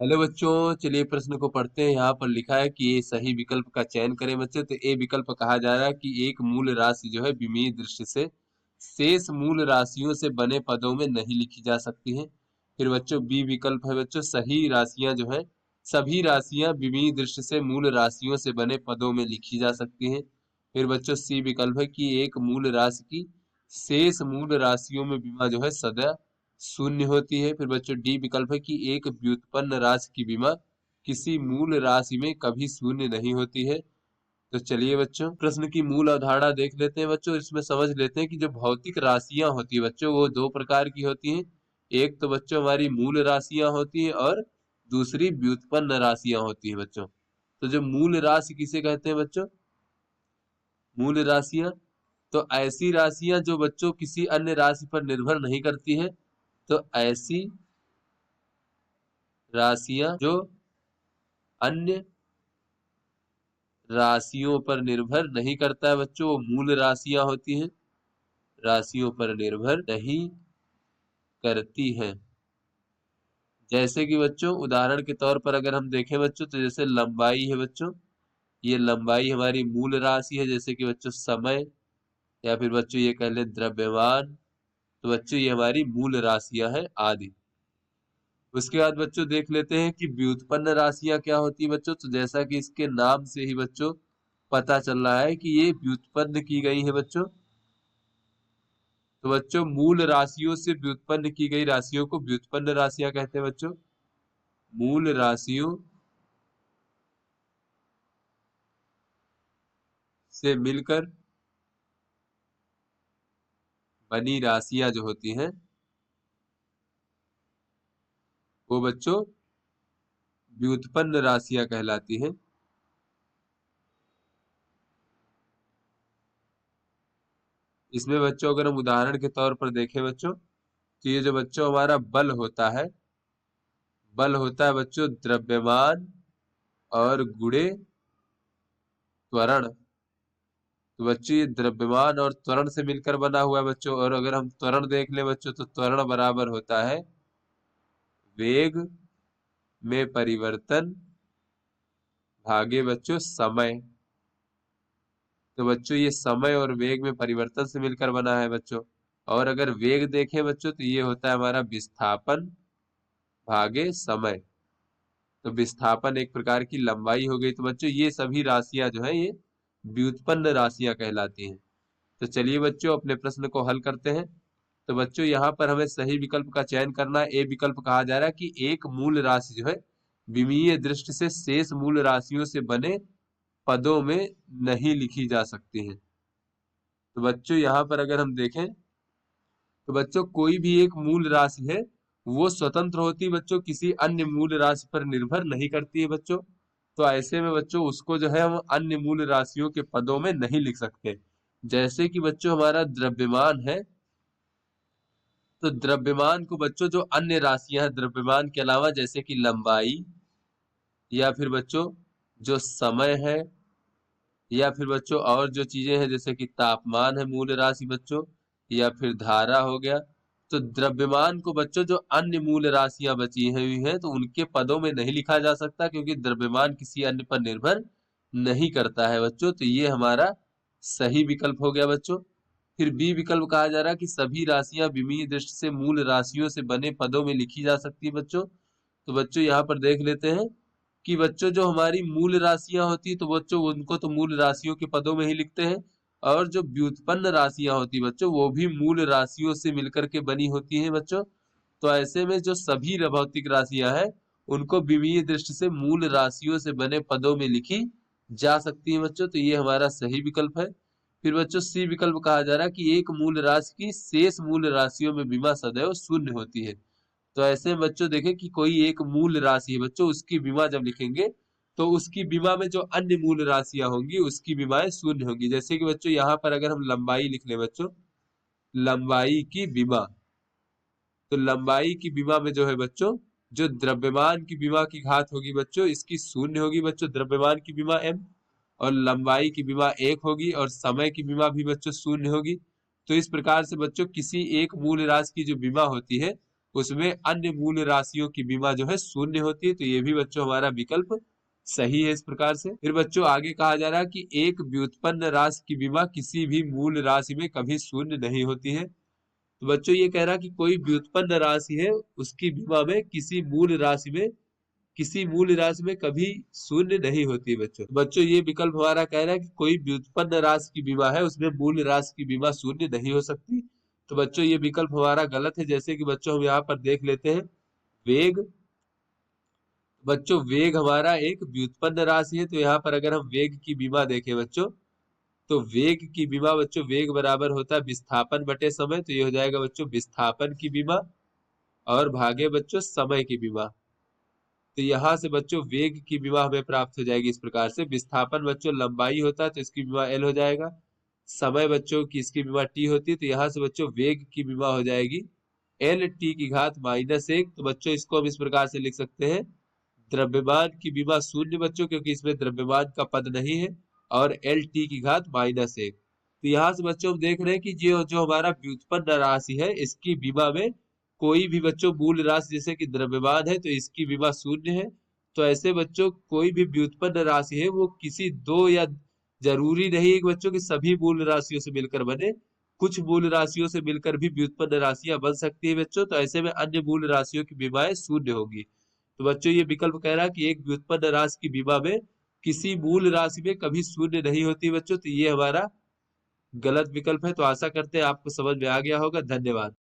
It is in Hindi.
हेलो बच्चों, चलिए प्रश्न को पढ़ते हैं। यहाँ पर लिखा है कि ये सही विकल्प का चयन करें बच्चों। तो ए विकल्प कहा जा रहा है कि एक मूल राशि जो है विमीय दृष्टि से शेष मूल राशियों से बने पदों में नहीं लिखी जा सकती है। फिर बच्चों बी विकल्प है बच्चों, सही राशियां जो है सभी राशियां विमीय दृष्टि से मूल राशियों से बने पदों में लिखी जा सकती हैं। फिर बच्चों सी विकल्प है कि एक मूल राशि की शेष मूल राशियों में विमा जो है सदा शून्य होती है। फिर बच्चों डी विकल्प है कि एक व्युत्पन्न राशि की विमा किसी मूल राशि में कभी शून्य नहीं होती है। तो चलिए बच्चों प्रश्न की मूल अवधारणा देख लेते हैं बच्चों। इसमें समझ लेते हैं कि जो भौतिक राशियां होती है बच्चों वो दो प्रकार की होती हैं। एक तो बच्चों हमारी मूल राशियां होती हैं और दूसरी व्युत्पन्न राशियां होती हैं बच्चों। तो जो मूल राशि किसे कहते हैं बच्चों? मूल राशियां तो ऐसी राशियां जो बच्चों किसी अन्य राशि पर निर्भर नहीं करती है। तो ऐसी राशियां जो अन्य राशियों पर निर्भर नहीं करता है बच्चों वो मूल राशियां होती हैं। राशियों पर निर्भर नहीं करती हैं। जैसे कि बच्चों उदाहरण के तौर पर अगर हम देखें बच्चों तो जैसे लंबाई है बच्चों, ये लंबाई हमारी मूल राशि है। जैसे कि बच्चों समय या फिर बच्चों ये कह लें द्रव्यमान, तो बच्चों ये हमारी मूल राशियां हैं आदि। उसके बाद बच्चों देख लेते हैं कि व्युत्पन्न राशियां क्या होती है बच्चों। तो जैसा कि इसके नाम से ही बच्चों पता चल रहा है कि ये व्युत्पन्न की गई है बच्चों। तो बच्चों मूल राशियों से व्युत्पन्न की गई राशियों को व्युत्पन्न राशियां कहते हैं बच्चों। मूल राशियों से मिलकर बनी राशियां जो होती हैं वो बच्चों व्युत्पन्न राशियां कहलाती हैं। इसमें बच्चों अगर हम उदाहरण के तौर पर देखें बच्चों तो ये जो बच्चों हमारा बल होता है, बल होता है बच्चों द्रव्यमान और गुणे त्वरण। तो बच्चों ये द्रव्यमान और त्वरण से मिलकर बना हुआ है बच्चों। और अगर हम त्वरण देख ले बच्चों तो त्वरण बराबर होता है वेग में परिवर्तन भागे बच्चों समय। तो बच्चों ये समय और वेग में परिवर्तन से मिलकर बना है बच्चों। और अगर वेग देखें बच्चों तो ये होता है हमारा विस्थापन भागे समय। तो विस्थापन एक प्रकार की लंबाई हो गई। तो बच्चों ये सभी राशियां जो है ये व्युत्पन्न राशियां कहलाती हैं। तो चलिए बच्चों अपने प्रश्न को हल करते हैं। तो बच्चों यहाँ पर हमें सही विकल्प का चयन करना है। ए विकल्प कहा जा रहा है कि एक मूल राशि जो है विमीय दृष्टि से शेष मूल राशियों से बने पदों में नहीं लिखी जा सकती है। तो बच्चों यहाँ पर अगर हम देखें तो बच्चों कोई भी एक मूल राशि है वो स्वतंत्र होती है बच्चों, किसी अन्य मूल राशि पर निर्भर नहीं करती है बच्चों। तो ऐसे में बच्चों उसको जो है हम अन्य मूल राशियों के पदों में नहीं लिख सकते। जैसे कि बच्चों हमारा द्रव्यमान है, तो द्रव्यमान को बच्चों जो अन्य राशियां हैं द्रव्यमान के अलावा जैसे कि लंबाई या फिर बच्चों जो समय है या फिर बच्चों और जो चीजें हैं जैसे कि तापमान है मूल राशि बच्चों, या फिर धारा हो गया। तो द्रव्यमान को बच्चों जो अन्य मूल राशियां बची हुई हैं तो उनके पदों में नहीं लिखा जा सकता क्योंकि द्रव्यमान किसी अन्य पर निर्भर नहीं करता है बच्चों। तो ये हमारा सही विकल्प हो गया बच्चों। फिर बी विकल्प कहा जा रहा है कि सभी राशियां विमीय दृष्टि से मूल राशियों से बने पदों में लिखी जा सकती है बच्चों। तो बच्चों यहाँ पर देख लेते हैं कि बच्चों जो हमारी मूल राशियां होती है तो बच्चों उनको तो मूल राशियों के पदों में ही लिखते हैं। और जो व्युत्पन्न राशियां होती है बच्चों वो भी मूल राशियों से मिलकर के बनी होती हैं बच्चों। तो ऐसे में जो सभी भौतिक राशियां हैं उनको विमीय दृष्टि से मूल राशियों से बने पदों में लिखी जा सकती है बच्चों। तो ये हमारा सही विकल्प है। फिर बच्चों सी विकल्प कहा जा रहा है कि एक मूल राशि की शेष मूल राशियों में विमा सदैव शून्य होती है। तो ऐसे में बच्चों देखें कि कोई एक मूल राशि है बच्चों उसकी विमा जब लिखेंगे तो उसकी विमा में जो अन्य मूल राशियां होंगी उसकी विमाएं शून्य होंगी। जैसे कि बच्चों यहाँ पर अगर हम लंबाई लिख लें बच्चों, लंबाई की विमा, तो लंबाई की विमा में जो है बच्चों जो द्रव्यमान की विमा की घात होगी बच्चों इसकी शून्य होगी बच्चों, द्रव्यमान की विमा m, और लंबाई की विमा 1 होगी और समय की विमा भी बच्चों शून्य होगी। तो इस प्रकार से बच्चों किसी एक मूल राशि की जो विमा होती है उसमें अन्य मूल राशियों की बीमा जो है शून्य होती है। तो ये भी बच्चों हमारा विकल्प सही है इस प्रकार से। फिर बच्चों आगे कहा जा रहा है कि एक व्युत्पन्न राशि की बीमा किसी भी मूल राशि में कभी शून्य नहीं होती है। तो बच्चों ये कह रहा है कि कोई व्युत्पन्न राशि है, उसकी बीमा में किसी मूल राशि में कभी शून्य नहीं होती है बच्चों। बच्चों ये विकल्प हमारा कह रहा है कि कोई व्युत्पन्न राशि की बीमा है, उसमें मूल राशि की बीमा शून्य नहीं हो सकती। तो बच्चों ये विकल्प हमारा गलत है। जैसे कि बच्चों हम यहाँ पर देख लेते हैं वेग। बच्चों वेग हमारा एक व्युत्पन्न राशि है, तो यहाँ पर अगर हम वेग की बीमा देखें बच्चों, तो वेग की बीमा बच्चों, वेग बराबर होता है विस्थापन बटे समय। तो ये हो जाएगा बच्चों विस्थापन की बीमा और भागे बच्चों समय की बीमा। तो यहाँ से बच्चों वेग की बीमा हमें प्राप्त हो जाएगी इस प्रकार से। विस्थापन बच्चों लंबाई होता है, तो इसकी बीमा एल हो जाएगा। समय बच्चों की इसकी बीमा टी होती है, तो यहाँ से बच्चों वेग की बीमा हो जाएगी एल टी की घात -1। तो बच्चों इसको हम इस प्रकार से लिख सकते हैं, द्रव्यमान की बीमा शून्य बच्चों, क्योंकि इसमें द्रव्यमान का पद नहीं है, और एल टी की घात -1। तो यहाँ से बच्चों हम देख रहे हैं कि जो जो हमारा व्युत्पन्न राशि है, इसकी बीमा में कोई भी बच्चों मूल राशि जैसे कि द्रव्यमान है, तो इसकी बीमा शून्य है। तो ऐसे बच्चों कोई भी व्युत्पन्न राशि है वो किसी दो, या जरूरी नहीं है कि बच्चों की सभी मूल राशियों से मिलकर बने, कुछ मूल राशियों से मिलकर भी व्युत्पन्न राशियां बन सकती है बच्चों। तो ऐसे में अन्य मूल राशियों की बीमाएं शून्य होगी। तो बच्चों ये विकल्प कह रहा है कि एक व्युत्पन्न राशि की बीमा में किसी मूल राशि में कभी शून्य नहीं होती बच्चों। तो ये हमारा गलत विकल्प है। तो आशा करते हैं आपको समझ में आ गया होगा। धन्यवाद।